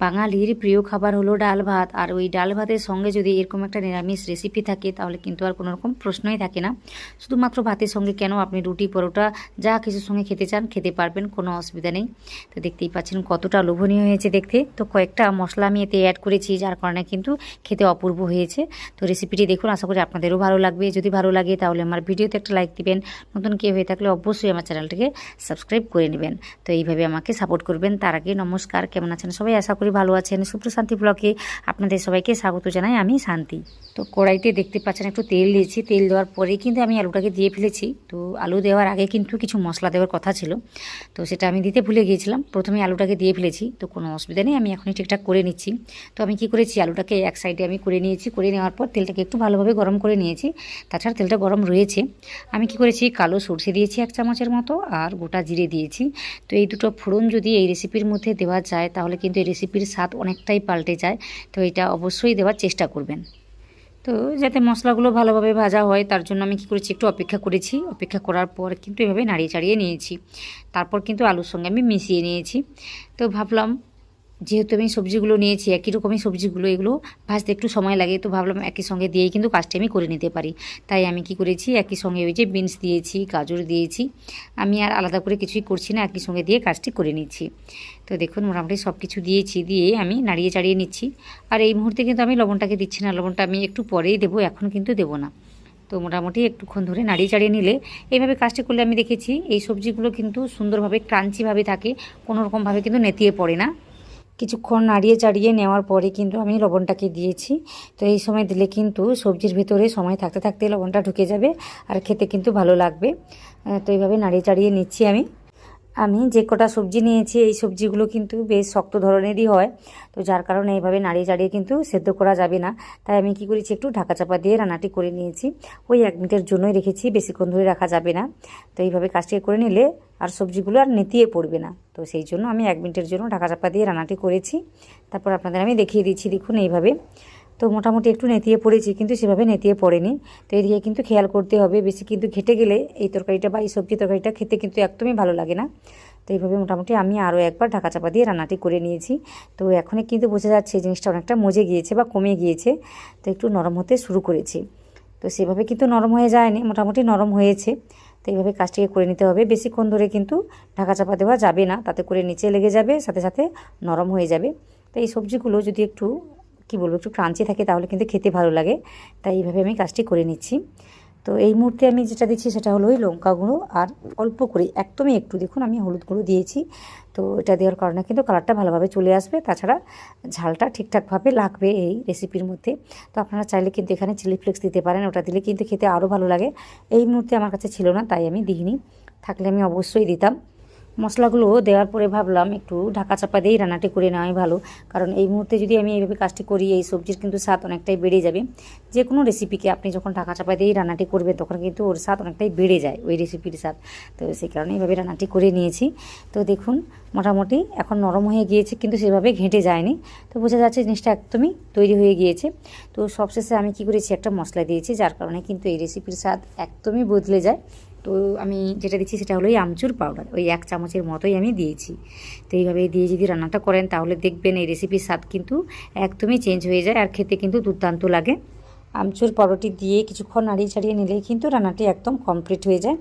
বাঙালির প্রিয় খাবার হলো ডাল ভাত, আর ওই ডাল ভাতের সঙ্গে যদি এরকম একটা নিরামিষ রেসিপি থাকে তাহলে কিন্তু আর কোনো রকম প্রশ্নই থাকে না। শুধুমাত্র ভাতের সঙ্গে কেন, আপনি রুটি পরোটা যা কিছুর সঙ্গে খেতে চান খেতে পারবেন, কোনো অসুবিধা নেই। তো দেখতেই পাচ্ছেন কতটা লোভনীয় হয়েছে দেখতে। তো কয়েকটা মশলা আমি এতে অ্যাড করেছি, যার কারণে কিন্তু খেতে অপূর্ব হয়েছে। তো রেসিপিটি দেখুন, আশা করি আপনাদেরও ভালো লাগবে। যদি ভালো লাগে তাহলে আমার ভিডিওতে একটা লাইক দিবেন, নতুন কেউ হয়ে থাকলে অবশ্যই আমার চ্যানেলটিকে সাবস্ক্রাইব করে নেবেন। তো এইভাবে আমাকে সাপোর্ট করবেন। তার আগে নমস্কার, কেমন আছেন সবাই? আশা করি ভালো আছেন। সুপ্রশান্তি ব্লগে আপনাদের সবাইকে স্বাগত জানাই, আমি শান্তি। তো কড়াইতে দেখতে পাচ্ছেন একটু তেল দিয়েছি, তেল দেওয়ার পরে কিন্তু আমি আলুটাকে দিয়ে ফেলেছি। তো আলু দেওয়ার আগে কিন্তু কিছু মশলা দেওয়ার কথা ছিল, তো সেটা আমি দিতে ভুলে গিয়েছিলাম। প্রথমে আলুটাকে দিয়ে ফেলেছি, তো কোনো অসুবিধা নেই, আমি এখনই ঠিকঠাক করে নিচ্ছি। তো আমি কি করেছি, আলুটাকে এক সাইডে আমি করে নিয়েছি, করে নেওয়ার পর তেলটাকে একটু ভালোভাবে গরম করে নিয়েছি। তাছাড়া তেলটা গরম রয়েছে। আমি কি করেছি, কালো সরষে দিয়েছি 1 চামচের মতো, আর গোটা জিরে দিয়েছি। তো এই দুটো ফোড়ন যদি এই রেসিপির মধ্যে দেওয়া যায় তাহলে কিন্তু এই রেসিপির স্বাদ অনেকটাই পাল্টে যায়। তো এটা অবশ্যই দেওয়ার চেষ্টা করবেন। তো যাতে মশলাগুলো ভালোভাবে ভাজা হয় তার জন্য আমি কী করেছি, একটু অপেক্ষা করেছি। অপেক্ষা করার পর কিন্তু এভাবে নাড়িয়ে চাড়িয়ে নিয়েছি। তারপর কিন্তু আলুর সঙ্গে আমি মিশিয়ে নিয়েছি। তো ভাবলাম, যেহেতু আমি সবজিগুলো নিয়েছি একই রকমই সবজিগুলো, এগুলো ভাজতে একটু সময় লাগে, তো ভাবলাম একই সঙ্গে দিয়েই কিন্তু কাজটা আমি করে নিতে পারি। তাই আমি কি করেছি, একই সঙ্গে ওই যে বিনস দিয়েছি, গাজর দিয়েছি, আমি আর আলাদা করে কিছুই করছি না, একই সঙ্গে দিয়ে কাজটি করে নিচ্ছি। তো দেখুন মোটামুটি সব কিছু দিয়েছি, দিয়ে আমি নাড়িয়ে চাড়িয়ে নিচ্ছি। আর এই মুহূর্তে কিন্তু আমি লবণটাকে দিচ্ছি না, লবণটা আমি একটু পরেই দেবো, এখন কিন্তু দেবো না। তো মোটামুটি একটুক্ষণ ধরে নাড়িয়ে চাড়িয়ে নিলে, এইভাবে কাজটা করলে আমি দেখেছি এই সবজিগুলো কিন্তু সুন্দরভাবে ক্রাঞ্চিভাবে থাকে, কোনো রকমভাবে কিন্তু নেতিয়ে পড়ে না। কিছুক্ষণ নাড়িয়ে চাড়িয়ে নেওয়ার পরে কিন্তু আমি লবণটাকে দিয়েছি। তো এই সময় দিলে কিন্তু সবজির ভেতরে সময় থাকতে থাকতে লবণটা ঢুকে যাবে, আর খেতে কিন্তু ভালো লাগবে। তো এইভাবে নাড়িয়ে চাড়িয়ে নিচ্ছি আমি যে কটা সবজি নিয়েছি এই সবজিগুলো কিন্তু বেশ শক্ত ধরনেরই হয়, তো যার কারণে এইভাবে নাড়িয়ে চাড়িয়ে কিন্তু সেদ্ধ করা যাবে না। তাই আমি কি করেছি, একটু ঢাকা চাপা দিয়ে রান্নাটি করে নিয়েছি। ওই 1 মিনিটের জন্যই রেখেছি, বেশিক্ষণ ধরে রাখা যাবে না। তো এইভাবে কাজটি করে নিলে আর সবজিগুলো আর নেতিয়ে পড়বে না। তো সেই জন্য আমি 1 মিনিটের জন্য ঢাকা চাপা দিয়ে রান্নাটি করেছি। তারপর আপনাদের আমি দেখিয়ে দিচ্ছি, দেখুন এইভাবে। তো মোটামুটি একটু নেতিয়ে পড়েছি, কিন্তু সেভাবে নেতিয়ে পড়েনি। তো এদিকে কিন্তু খেয়াল করতে হবে, বেশি কিন্তু ঘেটে গেলে এই তরকারিটা বা এই সবজি তরকারিটা খেতে কিন্তু একদমই ভালো লাগে না। তো এইভাবে মোটামুটি আমি আরও একবার ঢাকা চাপা দিয়ে রান্নাটি করে নিয়েছি। তো এখনই কিন্তু বোঝা যাচ্ছে জিনিসটা অনেকটা মজে গিয়েছে বা কমে গিয়েছে, তো একটু নরম হতে শুরু করেছে। তো সেভাবে কিন্তু নরম হয়ে যায়নি, মোটামুটি নরম হয়েছে। তো এইভাবে কাজটিকে করে নিতে হবে, বেশিক্ষণ ধরে কিন্তু ঢাকা চাপা দেওয়া যাবে না, তাতে করে নিচে লেগে যাবে, সাথে সাথে নরম হয়ে যাবে। তো এই সবজিগুলো যদি একটু একটু ক্রাঞ্চি থাকে তাহলে কিন্তু খেতে ভালো লাগে। তাই এইভাবে আমি কাজটি করে নিচ্ছি। তো এই মুহূর্তে আমি যেটা দিচ্ছি সেটা হলো ওই লঙ্কা গুঁড়ো, আর অল্প করে একদমই একটু, দেখুন আমি হলুদ গুঁড়ো দিয়েছি। তো এটা দেওয়ার কারণে কিন্তু কালারটা ভালোভাবে চলে আসবে, তাছাড়া ঝালটা ঠিকঠাকভাবে লাগবে এই রেসিপির মধ্যে। তো আপনারা চাইলে কিন্তু এখানে চিলি ফ্লেক্স দিতে পারেন, ওটা দিলে কিন্তু খেতে আরও ভালো লাগে। এই মুহূর্তে আমার কাছে ছিল না তাই আমি দিইনি, থাকলে আমি অবশ্যই দিতাম। মশলাগুলো দেওয়ার পরে ভাবলাম একটু ঢাকা চাপা দিয়েই রান্নাটি করে নেওয়াই ভালো, কারণ এই মুহূর্তে যদি আমি এইভাবে কাজটি করি এই সবজির কিন্তু স্বাদ অনেকটাই বেড়ে যাবে। যে কোনো রেসিপিকে আপনি যখন ঢাকা চাপা দিয়েই রান্নাটি করবেন তখন কিন্তু ওর স্বাদ অনেকটাই বেড়ে যায়, ওই রেসিপির স্বাদ। তো সেই কারণে এইভাবে রান্নাটি করে নিয়েছি। তো দেখুন মোটামুটি এখন নরম হয়ে গিয়েছে, কিন্তু সেভাবে ঘেঁটে যায়নি। তো বোঝা যাচ্ছে জিনিসটা একদমই তৈরি হয়ে গিয়েছে। তো সবশেষে আমি কি করেছি, একটা মশলা দিয়েছি, যার কারণে কিন্তু এই রেসিপির স্বাদ একদমই বদলে যায়। তো আমি যেটা দিচ্ছি সেটা হলো এই আমচুর পাউডার, ওই 1 চামচের মতোই আমি দিয়েছি। তো এইভাবে দিয়ে যদি রান্নাটা করেন তাহলে দেখবেন এই রেসিপির স্বাদ কিন্তু একদমই চেঞ্জ হয়ে যায়, আর খেতে কিন্তু দুর্দান্ত লাগে। আমচুর পাউডারটি দিয়ে কিছুক্ষণ নাড়িয়ে ছাড়িয়ে নিলেই কিন্তু রান্নাটি একদম কমপ্লিট হয়ে যায়।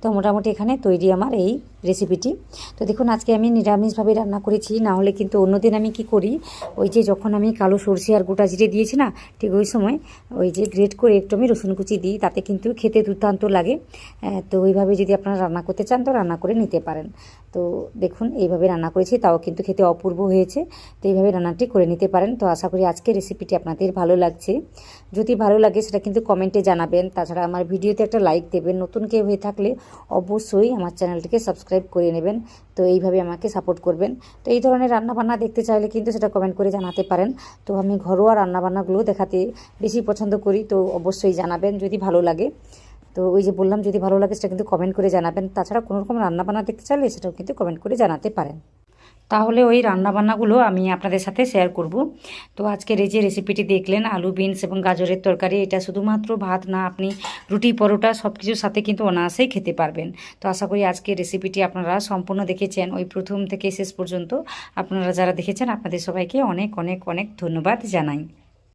তো মোটামুটি এখানে তৈরি আমার এই রেসিপিটি। তো দেখুন আজকে আমি নিরামিষভাবে রান্না করেছি, না হলে কিন্তু অন্যদিন আমি কি করি, ওই যে যখন আমি কালো সরষে আর গোটা জিরে দিয়েছি না, ঠিক ওই সময় ওই যে গ্রেট করে একটু আমি রসুন কুচি দিই, তাতে কিন্তু খেতে দুর্দান্ত লাগে। তো ওইভাবে যদি আপনারা রান্না করতে চান তো রান্না করে নিতে পারেন। তো দেখুন এইভাবে রান্না করেছি, তাও কিন্তু খেতে অপূর্ব হয়েছে। তো এইভাবে রান্নাটি করে নিতে পারেন। তো আশা করি আজকের রেসিপিটি আপনাদের ভালো লাগছে। যদি ভালো লাগে সেটা কিন্তু কমেন্টে জানাবেন, তাছাড়া আমার ভিডিওতে একটা লাইক দেবেন, নতুন কেউ হয়ে থাকলে অবশ্যই আমার চ্যানেলটিকে সাবস্ক্রাইব করে নেবেন। তো এইভাবে আমাকে সাপোর্ট করবেন। তো এই ধরনের রান্নাবান্না দেখতে চাইলে কিন্তু সেটা কমেন্ট করে জানাতে পারেন। তো আমি ঘরোয়া রান্নাবান্নাগুলো দেখাতে বেশি পছন্দ করি, তো অবশ্যই জানাবেন যদি ভালো লাগে। তো ওই যে বললাম যদি ভালো লাগে সেটা কিন্তু কমেন্ট করে জানাবেন, তাছাড়া কোনো রকম রান্নাবান্না দেখতে চাইলে সেটাও কিন্তু কমেন্ট করে জানাতে পারেন। তাহলে ওই রান্নাবান্নাগুলো আমি আপনাদের সাথে শেয়ার করব। তো আজকের এই যে রেসিপিটি দেখলেন, আলু বিনস এবং গাজরের তরকারি, এটা শুধুমাত্র ভাত না, আপনি রুটি পরোটা সব কিছুর সাথে কিন্তু অনায়াসেই খেতে পারবেন। তো আশা করি আজকের রেসিপিটি আপনারা সম্পূর্ণ দেখেছেন, ওই প্রথম থেকে শেষ পর্যন্ত। আপনারা যারা দেখেছেন আপনাদের সবাইকে অনেক অনেক অনেক ধন্যবাদ জানাই।